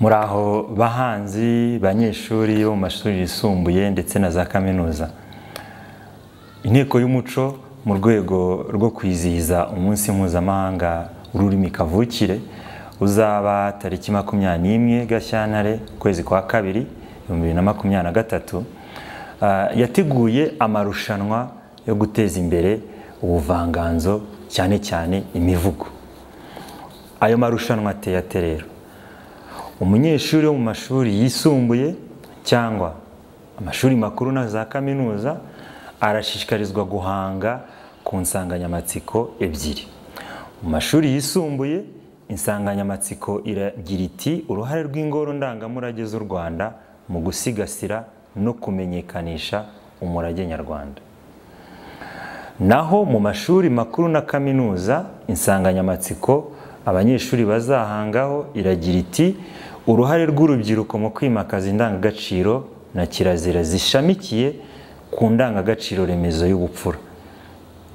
Muraho bahanzi banyeshuri bo mu mashuri yisumbuye ndetse na za kaminuza. Inteko y'umuco mu rwego rwo kwizihiza umunsi mpuzamahanga w'ururimi kavukire uzaba tariki 21 Gashyantare kwezi kwa kabiri 2023 yateguye amarushanwa yo guteza imbere ubuvanganzo cyane cyane imivugo. Ayo marushanwa ateye ate rero? Umunyeshuri wo mu mashuri yisumbuye cyangwa amashuri makuru na za kaminuza arashishikarizwa guhanga ku nsanganyamatsiko ebyiri. Mu mashuri yisumbuye insanganyamatsiko iragira iti uruhare rw'ingoro ndangamurage z'u Rwanda mu gusigasira no kumenyekanisha umurage nyarwanda. Naho mu mashuri makuru na kaminuza insanganyamatsiko abanyeshuri bazahangaho iragira iti uruhare rw'urubyiruko mu kwimakaza indangagaciro na kirazira zishamikiye ku ndangagaciro remezo y'ubupfura.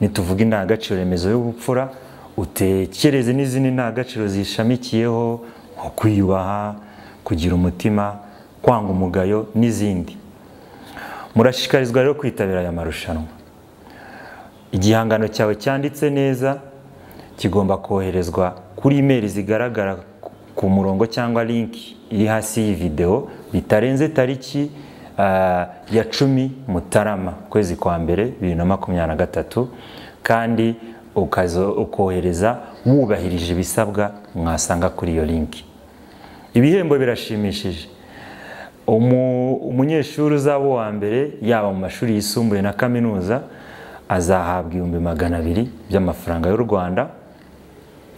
Nituvuga indangagaciro remezo y'ubupfura utekereze n'izindi ndangagaciro zishamikiyeho nko kwiyubaha, kugira umutima, kwanga umugayo n'izindi. Murashishikarizwa rero kwitabira aya marushanwa. Igihangano cyawe cyanditse neza kigomba koherezwa kuri email zigaragara ku murongo cyangwa link iri hasi iyi video bitarenze tariki ya 10 Mutarama kwezi kwa mbere 2023 kandi ukohereza wubahirije ibisabwa mwasanga kuri iyo link. Ibihembo birashimishije. Umunyeshuri uzaba wa mbere yaba mu mashuri yisumbuye na kaminuza azahabwa 200,000 by'amafaranga y'u Rwanda.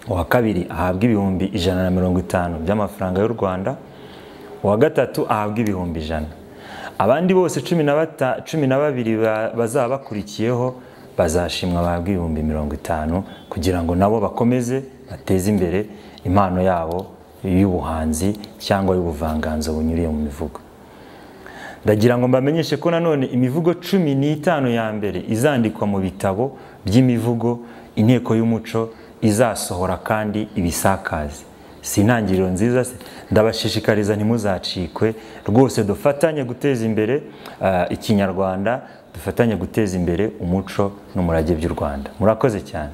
Uwa kabiri ahabwa 150 by'amafaranga y'u Rwanda. Uwa gatatu ahabwa 100,000. Abandi bose 12 bazaba bakurikiyeho bazashimwa bahabwa 50,000 kugira ngo nabo bakomeze bateze imbere impano yabo y'ubuhanzi cyangwa y'ubuvanganzo bunyuriye mu mivugo. Ndagira ngo mbamenyeshe ko nanone imivugo 15 ya mbere izandikwa mu bitabo by'imivugo inteko y'umuco izasohora kandi ibisakaze. Si intangiriro nziza se? Ndabashishikariza ntimuzacikwe rwose, dufatanye guteza imbere ikinyarwanda, dufatanye guteza imbere umuco n'umurage by'u Rwanda. Murakoze cyane.